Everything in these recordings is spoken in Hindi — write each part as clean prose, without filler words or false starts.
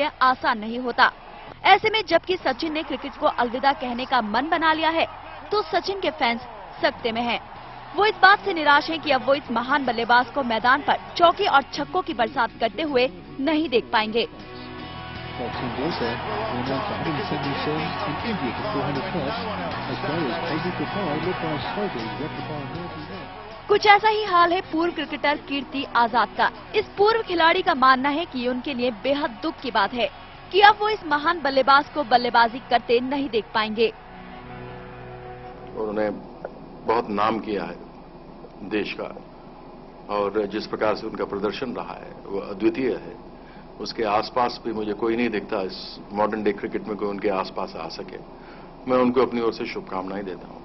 लिए आसान नहीं होता। ऐसे में जबकि सचिन ने क्रिकेट को अलविदा कहने का मन बना लिया है, तो सचिन के फैंस सकते में हैं। वो इस बात से निराश हैं कि अब वो इस महान बल्लेबाज को मैदान पर चौके और छक्कों की बरसात करते हुए नहीं देख पाएंगे। कुछ ऐसा ही हाल है पूर्व क्रिकेटर कीर्ति आजाद का। इस पूर्व खिलाड़ी का मानना है कि उनके लिए बेहद दुख की बात है कि अब वो इस महान बल्लेबाज को बल्लेबाजी करते नहीं देख पाएंगे। उन्होंने बहुत नाम किया है देश का, और जिस प्रकार से उनका प्रदर्शन रहा है वो अद्वितीय है। उसके आसपास भी मुझे कोई नहीं दिखता इस मॉडर्न डे क्रिकेट में कोई उनके आसपास आ सके। मैं उनको अपनी ओर से शुभकामनाएं देता हूं।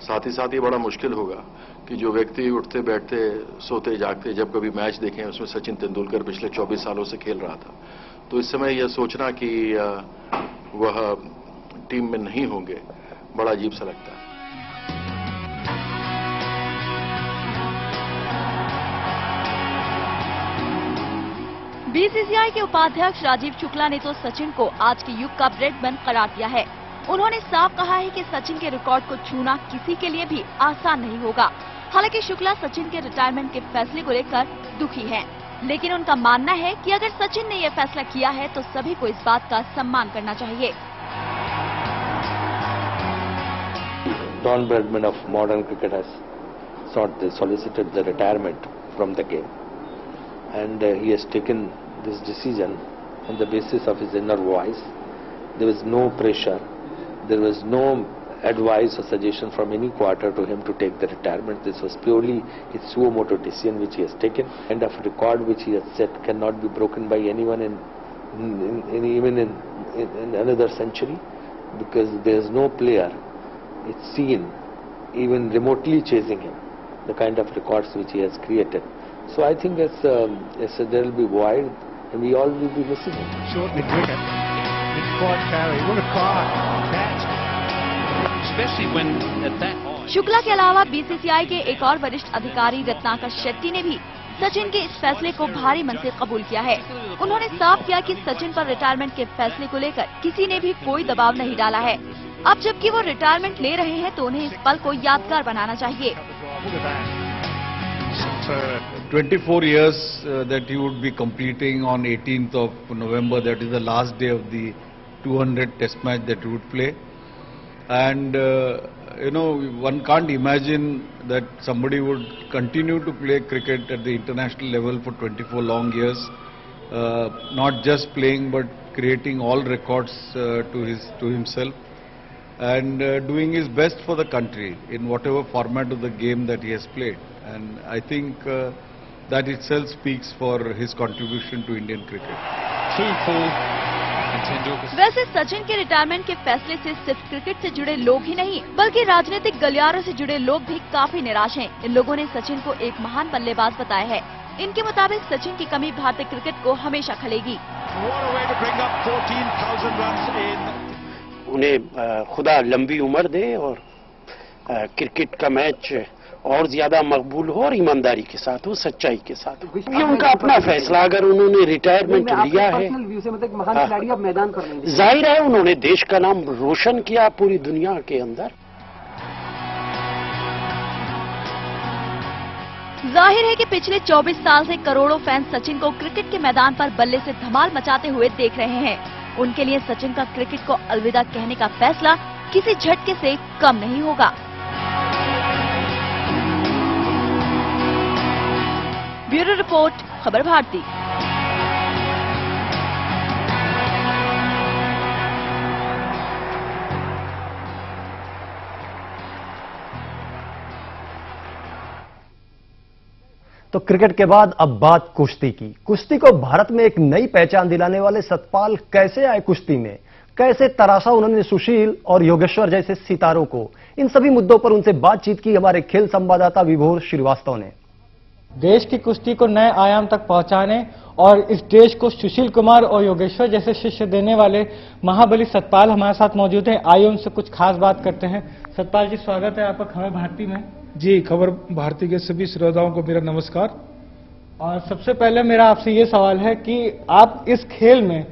साथ ही साथ ये बड़ा मुश्किल होगा कि जो व्यक्ति उठते बैठते सोते जागते जब कभी मैच देखें उसमें सचिन तेंदुलकर पिछले 24 सालों से खेल रहा था, तो इस समय यह सोचना कि वह टीम में नहीं होंगे बड़ा अजीब सा लगता है। बीसीसीआई के उपाध्यक्ष राजीव शुक्ला ने तो सचिन को आज के युग का ब्रेडमैन करार दिया है। उन्होंने साफ कहा है कि सचिन के रिकॉर्ड को छूना किसी के लिए भी आसान नहीं होगा। हालांकि शुक्ला सचिन के रिटायरमेंट के फैसले को लेकर दुखी हैं, लेकिन उनका मानना है कि अगर सचिन ने यह फैसला किया है तो सभी को इस बात का सम्मान करना चाहिए। Don Bradman of modern cricket has solicited the retirement from the game, and he has taken this decision on the basis of his inner voice. There was no pressure, there was no advice or suggestion from any quarter to him to take the retirement. This was purely his suo motu decision which he has taken, and of record which he has set cannot be broken by anyone even in another century, because there is no player it's seen even remotely chasing him, the kind of records which he has created. So I think there will be void, and we all will be missing him. Short wicket, mid-quad carry, what a catch, especially when at that high. Shukla के अलावा बीसीसीआई के एक और वरिष्ठ अधिकारी रत्नाकर शेट्टी ने भी सचिन के इस फैसले को भारी मन से कबूल किया है। उन्होंने साफ किया कि सचिन पर रिटायरमेंट के फैसले को लेकर किसी ने भी कोई दबाव नहीं डाला है। अब जबकि वो रिटायरमेंट ले रहे हैं तो उन्हें इस पल को यादगार बनाना चाहिए। 24 years that he would be completing on 18th of November, that is the last day of the 200 test match that he would play. And one can't imagine that somebody would continue to play cricket at the international level for 24 long years, not just playing but creating all records to himself, and doing his best for the country in whatever format of the game that he has played. And I think that itself speaks for his contribution to Indian cricket. वैसे सचिन के रिटायरमेंट के फैसले से सिर्फ क्रिकेट से जुड़े लोग ही नहीं बल्कि राजनीतिक गलियारों से जुड़े लोग भी काफी निराश हैं। इन लोगों ने सचिन को एक महान बल्लेबाज बताया है। इनके मुताबिक सचिन की कमी भारतीय क्रिकेट को हमेशा खलेगी। उन्हें खुदा लंबी उम्र दे और क्रिकेट का मैच और ज्यादा मकबूल हो और ईमानदारी के साथ हो, सच्चाई के साथ हो। ये उनका अपना फैसला। अगर उन्होंने रिटायरमेंट लिया है, जाहिर है उन्होंने देश का नाम रोशन किया पूरी दुनिया के अंदर। जाहिर है कि पिछले 24 साल से करोड़ों फैंस सचिन को क्रिकेट के मैदान पर बल्ले से धमाल मचाते हुए देख रहे हैं। उनके लिए सचिन का क्रिकेट को अलविदा कहने का फैसला किसी झटके से कम नहीं होगा। ब्यूरो रिपोर्ट, खबर भारती। तो क्रिकेट के बाद अब बात कुश्ती की। कुश्ती को भारत में एक नई पहचान दिलाने वाले सतपाल कैसे आए कुश्ती में, कैसे तराशा उन्होंने सुशील और योगेश्वर जैसे सितारों को, इन सभी मुद्दों पर उनसे बातचीत की हमारे खेल संवाददाता विभोर श्रीवास्तव ने। देश की कुश्ती को नए आयाम तक पहुंचाने और इस देश को सुशील कुमार और योगेश्वर जैसे शिष्य देने वाले महाबली सतपाल हमारे साथ मौजूद हैं। आइए उनसे कुछ खास बात करते हैं। सतपाल जी, स्वागत है आपका खबर भारती में। जी, खबर भारती के सभी श्रोताओं को मेरा नमस्कार। और सबसे पहले मेरा आपसे ये सवाल है कि आप इस खेल में